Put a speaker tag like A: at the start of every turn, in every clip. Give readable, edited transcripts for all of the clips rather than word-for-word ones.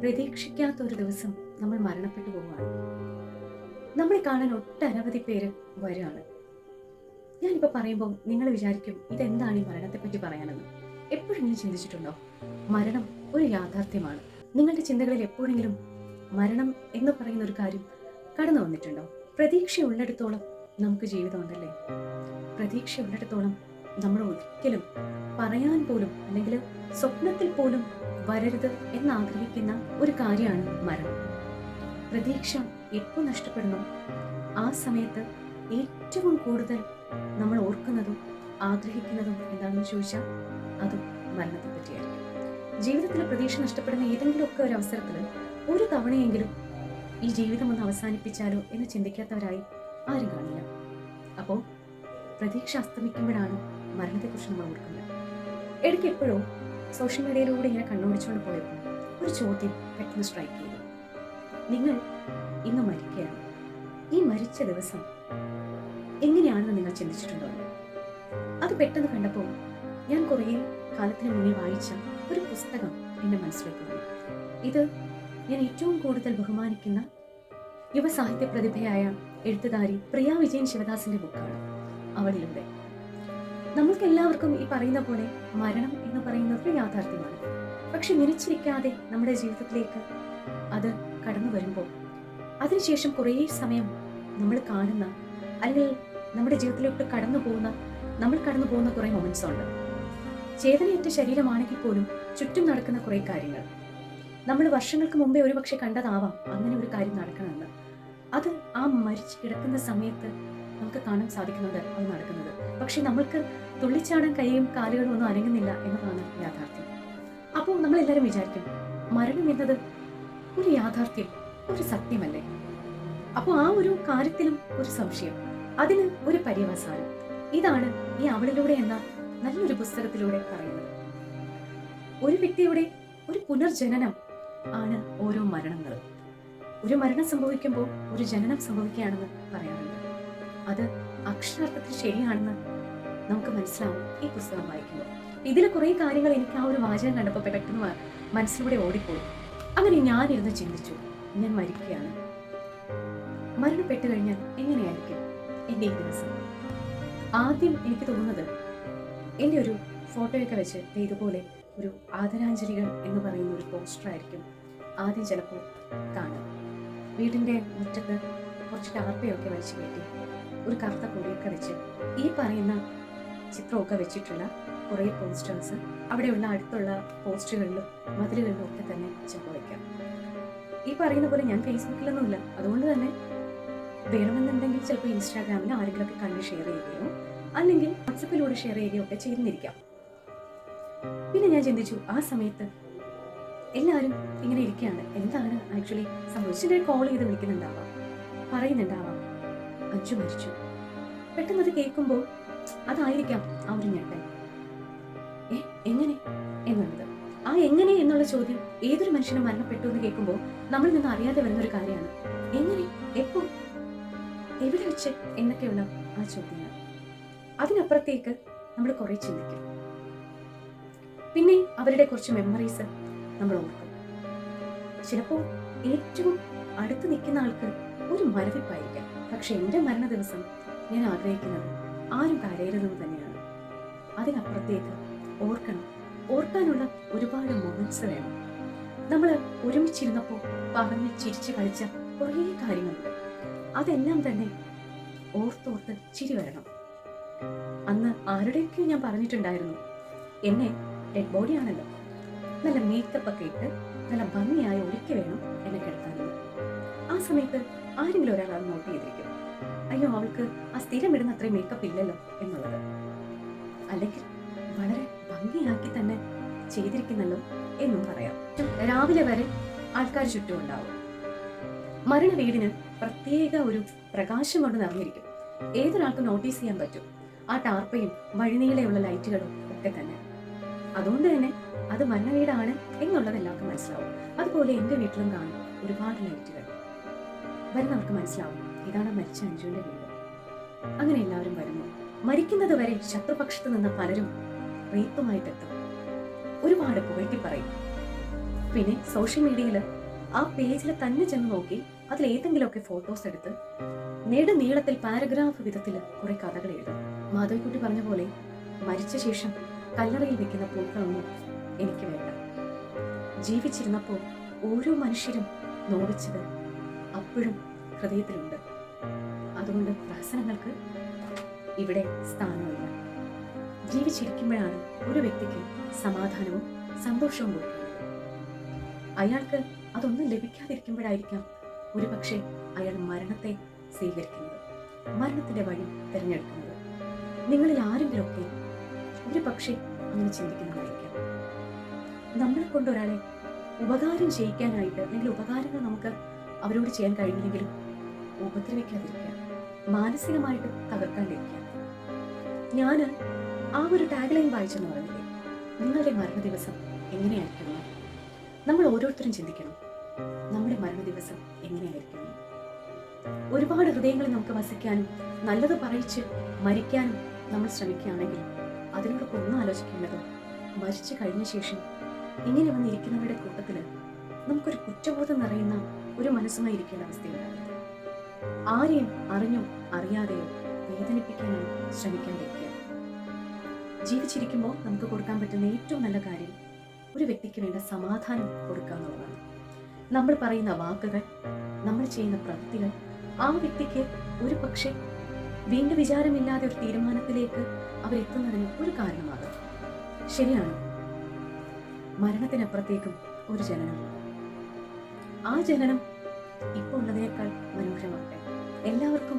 A: പ്രതീക്ഷിക്കാത്ത ഒരു ദിവസം നമ്മൾ മരണപ്പെട്ടു പോവുകയാണ്. നമ്മളെ കാണാൻ ഒട്ടനവധി പേര് വരികയാണ്. ഞാനിപ്പോൾ പറയുമ്പോൾ നിങ്ങൾ വിചാരിക്കും ഇതെന്താണ് ഈ മരണത്തെപ്പറ്റി പറയാനെന്ന്. എപ്പോഴെങ്കിലും ചിന്തിച്ചിട്ടുണ്ടോ? മരണം ഒരു യാഥാർത്ഥ്യമാണ്. നിങ്ങളുടെ ചിന്തകളിൽ എപ്പോഴെങ്കിലും മരണം എന്ന് പറയുന്ന ഒരു കാര്യം കടന്നു വന്നിട്ടുണ്ടോ? പ്രതീക്ഷയുള്ളിടത്തോളം നമുക്ക് ജീവിതമുണ്ടല്ലേ? പ്രതീക്ഷയുള്ളിടത്തോളം നമ്മൾ ഒരിക്കലും പറയാൻ പോലും അല്ലെങ്കിൽ സ്വപ്നത്തിൽ പോലും വരരുത് എന്നാഗ്രഹിക്കുന്ന ഒരു കാര്യമാണ് മരണം. പ്രതീക്ഷ എപ്പോൾ നഷ്ടപ്പെടുന്നു ആ സമയത്ത് ഏറ്റവും കൂടുതൽ നമ്മൾ ഓർക്കുന്നതും ആഗ്രഹിക്കുന്നതും എന്താണെന്ന് ചോദിച്ചാൽ അതും മരണത്തെ പറ്റിയായിരിക്കും. ജീവിതത്തിൽ പ്രതീക്ഷ നഷ്ടപ്പെടുന്ന ഏതെങ്കിലുമൊക്കെ ഒരു അവസരത്തിൽ ഒരു തവണയെങ്കിലും ഈ ജീവിതം ഒന്ന് അവസാനിപ്പിച്ചാലോ എന്ന് ചിന്തിക്കാത്തവരായി ആരും കാണില്ല. അപ്പോൾ പ്രതീക്ഷ അസ്തമിക്കുമ്പോഴാണ് മരണത്തെക്കുറിച്ച് നമ്മൾ ഓർക്കുന്നത്. ഇടയ്ക്ക് എപ്പോഴും സോഷ്യൽ മീഡിയയിലൂടെ ഇങ്ങനെ കണ്ണോടിച്ചുകൊണ്ട് പോയപ്പോൾ ഒരു ചോദ്യം പെട്ടെന്ന് സ്ട്രൈക്ക് ചെയ്തു. നിങ്ങൾ ഇന്ന് മരിക്കുകയാണ്. ഈ മരിച്ച ദിവസം എങ്ങനെയാണെന്ന് നിങ്ങൾ ചിന്തിച്ചിട്ടുണ്ടോ? അത് പെട്ടെന്ന് കണ്ടപ്പോൾ ഞാൻ കുറേ കാലത്തിന് മുന്നേ വായിച്ച ഒരു പുസ്തകം എൻ്റെ മനസ്സിലേക്ക് വന്നു. ഇത് ഞാൻ ഏറ്റവും കൂടുതൽ ബഹുമാനിക്കുന്ന യുവ സാഹിത്യ പ്രതിഭയായ എഴുത്തുകാരി പ്രിയ വിജയൻ ശിവദാസിന്റെ ബുക്കാണ് അവളിലൂടെ. നമ്മൾക്ക് എല്ലാവർക്കും ഈ പറയുന്ന പോലെ മരണം എന്ന് പറയുന്നത് ഒരു യാഥാർത്ഥ്യമാണ്. പക്ഷെ നിരച്ചിരിക്കാതെ നമ്മുടെ ജീവിതത്തിലേക്ക് അത് കടന്നു വരുമ്പോൾ അതിനുശേഷം കുറേ സമയം നമ്മൾ കാണുന്ന അല്ലെങ്കിൽ നമ്മുടെ ജീവിതത്തിലേക്ക് നമ്മൾ കടന്നു പോകുന്ന കുറേ മൊമെന്റ്സ് ഉണ്ട്. ചേതനയേറ്റ ശരീരമാണെങ്കിൽ പോലും ചുറ്റും നടക്കുന്ന കുറേ കാര്യങ്ങൾ നമ്മൾ വർഷങ്ങൾക്ക് മുമ്പേ ഒരുപക്ഷെ കണ്ടതാവാം അങ്ങനെ ഒരു കാര്യം നടക്കണമെന്ന്. അത് ആ മരിച്ചു കിടക്കുന്ന സമയത്ത് നമുക്ക് കാണാൻ സാധിക്കുന്നുണ്ട് അത് നടക്കുന്നത്. പക്ഷെ നമ്മൾക്ക് തുള്ളിച്ചാടാൻ കൈയും കാലുകളും ഒന്നും അനങ്ങുന്നില്ല എന്നതാണ് യാഥാർത്ഥ്യം. അപ്പോൾ നമ്മളെല്ലാവരും വിചാരിക്കും മരണം എന്നത് ഒരു യാഥാർത്ഥ്യം, ഒരു സത്യമല്ലേ? അപ്പോൾ ആ ഒരു കാര്യത്തിലും ഒരു സംശയം, അതിന് ഒരു പര്യവസാനം. ഇതാണ് ഈ അവളിലൂടെ എന്ന നല്ലൊരു പുസ്തകത്തിലൂടെ പറയുന്നത്. ഒരു വ്യക്തിയുടെ ഒരു പുനർജനനം ആണ് ഓരോ മരണങ്ങളും. ഒരു മരണം സംഭവിക്കുമ്പോൾ ഒരു ജനനം സംഭവിക്കുകയാണെന്ന് പറയാറുണ്ട്. അത് അക്ഷരാർത്ഥത്തിൽ ശരിയാണെന്ന് നമുക്ക് മനസ്സിലാവും ഈ പുസ്തകം വായിക്കുമ്പോൾ. ഇതിലെ കുറേ കാര്യങ്ങൾ എനിക്ക് ആ ഒരു വാചകം കണ്ടപ്പോൾ പെട്ടെന്ന് മനസ്സിലൂടെ ഓടിപ്പോയി. അങ്ങനെ ഞാനിരുന്ന് ചിന്തിച്ചു, ഞാൻ മരിക്കുകയാണ്, മരണപ്പെട്ടു കഴിഞ്ഞാൽ എങ്ങനെയായിരിക്കും എൻ്റെ ഈ ദിവസം? ആദ്യം എനിക്ക് തോന്നുന്നത് എൻ്റെ ഒരു ഫോട്ടോയൊക്കെ വെച്ച് ഇതുപോലെ ഒരു ആദരാഞ്ജലികൾ എന്ന് പറയുന്ന ഒരു പോസ്റ്റർ ആയിരിക്കും ആദ്യം ചിലപ്പോൾ കാണാം. വീടിൻ്റെ മുറ്റത്ത് കുറച്ച് ടാർപ്പയൊക്കെ വലിച്ചു കയറ്റി ഒരു കറുത്ത കൊടിയൊക്കെ വെച്ച് ഈ പറയുന്ന ചിത്രമൊക്കെ വെച്ചിട്ടുള്ള കുറേ പോസ്റ്റേഴ്സ് അവിടെയുള്ള അടുത്തുള്ള പോസ്റ്ററുകളിലും മതിലുകളിലും ഒക്കെ തന്നെ ചിലപ്പോൾ വയ്ക്കാം. ഈ പറയുന്ന പോലെ ഞാൻ ഫേസ്ബുക്കിലൊന്നുമില്ല, അതുകൊണ്ട് തന്നെ വേണമെന്നുണ്ടെങ്കിൽ ചിലപ്പോൾ ഇൻസ്റ്റാഗ്രാമിൽ ആരെങ്കിലുമൊക്കെ കണ്ട് ഷെയർ ചെയ്യുകയോ അല്ലെങ്കിൽ വാട്സപ്പിലൂടെ ഷെയർ ചെയ്യുകയോ ഒക്കെ ചെയ്യുന്നിരിക്കാം. പിന്നെ ഞാൻ ചിന്തിച്ചു, ആ സമയത്ത് എല്ലാവരും ഇങ്ങനെ ഇരിക്കുകയാണ്, എന്താണ് ആക്ച്വലി സംഭവിച്ചത്? കോൾ ചെയ്ത് വിളിക്കുന്നുണ്ടാവാം, പറയുന്നുണ്ടാവാം അഞ്ചു മരിച്ചു. പെട്ടെന്ന് അത് കേൾക്കുമ്പോൾ അതായിരിക്കാം ആ ഒരു ഞെട്ടൽ. എങ്ങനെ എന്നുള്ളത്, ആ എങ്ങനെ എന്നുള്ള ചോദ്യം ഏതൊരു മനുഷ്യനും മരണപ്പെട്ടു എന്ന് കേൾക്കുമ്പോൾ നമ്മളിൽ നിന്ന് അറിയാതെ വരുന്നൊരു കാര്യമാണ്. എങ്ങനെ, എപ്പോ, എവിടെ വെച്ച് എന്നൊക്കെയുള്ള ആ ചോദ്യങ്ങൾ. അതിനപ്പുറത്തേക്ക് നമ്മൾ കുറെ ചിന്തിക്കും. പിന്നെ അവരുടെ കുറച്ച് മെമ്മറീസ് നമ്മൾ ഓർക്കും. ചിലപ്പോൾ ഏറ്റവും അടുത്ത് നിൽക്കുന്ന ആൾക്ക് ഒരു മരവിപ്പായിരിക്കാം. പക്ഷെ എൻ്റെ മരണ ദിവസം ഞാൻ ആഗ്രഹിക്കുന്നത് ആരും കരയരുതെന്ന് തന്നെയാണ്. അതിനപ്പുറത്തേക്ക് ഓർക്കാനുള്ള ഒരുപാട് മൊമെന്റ്സ് വേണം. നമ്മൾ ഒരുമിച്ചിരുന്നപ്പോൾ പറഞ്ഞ് ചിരിച്ച് കളിച്ച കുറേ കാര്യങ്ങളുണ്ട്. അതെല്ലാം തന്നെ ഓർത്തോർത്ത് ചിരി വരണം. അന്ന് ആരുടെയൊക്കെ ഞാൻ പറഞ്ഞിട്ടുണ്ടായിരുന്നു, എന്നെ ഡെഡ് ബോഡി ആണല്ലോ, നല്ല മേക്കപ്പ് ഒക്കെ ഇട്ട് നല്ല ഭംഗിയായി ഒരുക്കി വേണം എന്നെ കിടത്താനുള്ളത്. ആ സമയത്ത് ആരെങ്കിലും ഒരാൾ അത് നോട്ട് ചെയ്തിരിക്കും, അയ്യോ അവൾക്ക് ആ സ്ഥിരം ഇടുന്ന അത്രയും മേക്കപ്പ് ഇല്ലല്ലോ എന്നുള്ളത്. അല്ലെങ്കിൽ വളരെ ഭംഗിയാക്കി തന്നെ ചെയ്തിരിക്കുന്നല്ലോ എന്നും പറയാം. രാവിലെ വരെ ആൾക്കാർ ചുറ്റും ഉണ്ടാവും. മരണ വീടിന് പ്രത്യേക ഒരു പ്രകാശം കൊണ്ട് നിറഞ്ഞിരിക്കും. ഏതൊരാൾക്കും നോട്ടീസ് ചെയ്യാൻ പറ്റും ആ ടാർപ്പയും വഴിനീളെയുള്ള ലൈറ്റുകളും ഒക്കെ തന്നെ. അതുകൊണ്ട് തന്നെ അത് മരണ വീടാണ് എന്നുള്ളത് എല്ലാവർക്കും മനസ്സിലാവും. അതുപോലെ എൻ്റെ വീട്ടിലും കാണും ഒരുപാട് ലൈറ്റുകൾ. വരുന്നവർക്ക് മനസ്സിലാവും ഇതാണ് മരിച്ച അഞ്ജുവിൻ്റെ വീട്. അങ്ങനെ എല്ലാവരും വരുന്നു. മരിക്കുന്നത് വരെ ശത്രുപക്ഷത്ത് നിന്ന പലരും റീത്തുമായിട്ടെത്തും. ഒരുപാട് പുകഴ്ത്തി പറയും. പിന്നെ സോഷ്യൽ മീഡിയയിൽ ആ പേജിൽ തന്നെ ചെന്ന് നോക്കി അതിൽ ഏതെങ്കിലുമൊക്കെ ഫോട്ടോസ് എടുത്ത് നെടുനീളത്തിൽ പാരഗ്രാഫ് വിധത്തിൽ കുറെ കഥകൾ എഴുതും. മാധവിക്കുട്ടി പറഞ്ഞ പോലെ മരിച്ച ശേഷം കല്ലറയിൽ വെക്കുന്ന പൂക്കളൊന്നും എനിക്ക് വേണ്ട. ജീവിച്ചിരുന്നപ്പോൾ ഓരോ മനുഷ്യരും നോവിച്ചത് അപ്പോഴും ഹൃദയത്തിലുണ്ട്. അതുകൊണ്ട് പ്രഹസനങ്ങൾക്ക് ഇവിടെ സ്ഥാനമില്ല. ജീവിച്ചിരിക്കുമ്പോഴാണ് ഒരു വ്യക്തിക്ക് സമാധാനവും സന്തോഷവും കൊടുക്കുന്നത്. അയാൾക്ക് അതൊന്നും ലഭിക്കാതിരിക്കുമ്പോഴായിരിക്കാം ഒരു പക്ഷേ അയാൾ മരണത്തെ സ്വീകരിക്കുന്നത്, മരണത്തിന്റെ വഴി തിരഞ്ഞെടുക്കുന്നത്. നിങ്ങളിൽ ആരെങ്കിലുമൊക്കെ ഒരു പക്ഷേ അങ്ങനെ ചിന്തിക്കുന്നതായിരിക്കാം. നമ്മളെ കൊണ്ട് ഒരാളെ ഉപകാരം ചെയ്യിക്കാനായിട്ട് അല്ലെങ്കിൽ ഉപകാരങ്ങൾ നമുക്ക് അവരോട് ചെയ്യാൻ കഴിഞ്ഞില്ലെങ്കിലും ഉപദ്രവിക്കാതിരിക്കുക, മാനസികമായിട്ട് തകർക്കാണ്ടിരിക്കുക. ഞാൻ ആ ഒരു ടാഗ് ലൈൻ വായിച്ചെന്ന് പറഞ്ഞില്ലേ, നിങ്ങളുടെ മരണ ദിവസം എങ്ങനെയായിരിക്കണം? നമ്മൾ ഓരോരുത്തരും ചിന്തിക്കണം, നമ്മുടെ മരണ ദിവസം എങ്ങനെയായിരിക്കണം. ഒരുപാട് ഹൃദയങ്ങളെ നമുക്ക് വസിക്കാനും നല്ലത് പറയിച്ച് മരിക്കാനും നമ്മൾ ശ്രമിക്കുകയാണെങ്കിൽ അതിനോടൊപ്പം ഒന്നും ആലോചിക്കേണ്ടത്, മരിച്ചു കഴിഞ്ഞ ശേഷം ഇങ്ങനെ വന്നിരിക്കുന്നവരുടെ കൂട്ടത്തിൽ നമുക്കൊരു കുറ്റബോധം നിറയുന്ന ഒരു മനസ്സുമായി ഇരിക്കേണ്ട അവസ്ഥയുണ്ടാകും. ആരെയും അറിഞ്ഞോ അറിയാതെയോ വേദനിപ്പിക്കാനായി ശ്രമിക്കാണ്ടിരിക്കുക. ജീവിച്ചിരിക്കുമ്പോൾ നമുക്ക് കൊടുക്കാൻ പറ്റുന്ന ഏറ്റവും നല്ല കാര്യം ഒരു വ്യക്തിക്ക് വേണ്ട സമാധാനം കൊടുക്കുക എന്നുള്ളതാണ്. നമ്മൾ പറയുന്ന വാക്കുകൾ, നമ്മൾ ചെയ്യുന്ന പ്രവൃത്തികൾ ആ വ്യക്തിക്ക് ഒരു പക്ഷേ വീണ്ടും വിചാരമില്ലാതെ ഒരു തീരുമാനത്തിലേക്ക് അവരെത്തുന്നതിന് ഒരു കാരണമാകും. ശരിയാണ്, മരണത്തിനപ്പുറത്തേക്കും ഒരു ജനനമുണ്ട്. ആ ജനനം ഇപ്പോൾ ഉള്ളതിനേക്കാൾ മനോഹരമാകട്ടെ. എല്ലാവർക്കും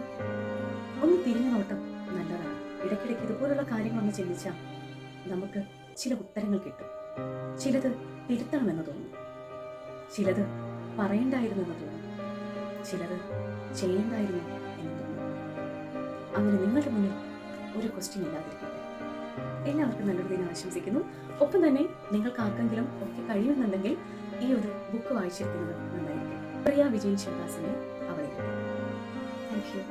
A: ഒന്ന് തിരിഞ്ഞു നോട്ടം നല്ലതാണ്. ഇടയ്ക്കിടയ്ക്ക് ഇതുപോലുള്ള കാര്യങ്ങളൊന്ന് ചിന്തിച്ചാൽ നമുക്ക് ചില ഉത്തരങ്ങൾ കിട്ടും. ചിലത് തിരുത്തണമെന്ന് തോന്നും, ചിലത് പറയണ്ടായിരുന്നെന്ന് തോന്നും, ചിലത് ചെയ്യണ്ടായിരുന്നു എന്ന് തോന്നും. അങ്ങനെ നിങ്ങളുടെ മുന്നിൽ ഒരു ക്വസ്റ്റ്യൻ ഇല്ലാതിരിക്കട്ടെ. എല്ലാവർക്കും നല്ലൊരു ദിനം ആശംസിക്കുന്നു. ഒപ്പം തന്നെ നിങ്ങൾക്ക് ആർക്കെങ്കിലും ഒക്കെ കഴിയുന്നുണ്ടെങ്കിൽ ഈ ഒരു ബുക്ക് വായിച്ചിരിക്കുന്നത് നന്നായിരിക്കും. പ്രിയ വിജയൻ ശിവദാസിന്റെ അവളെ. Thank you.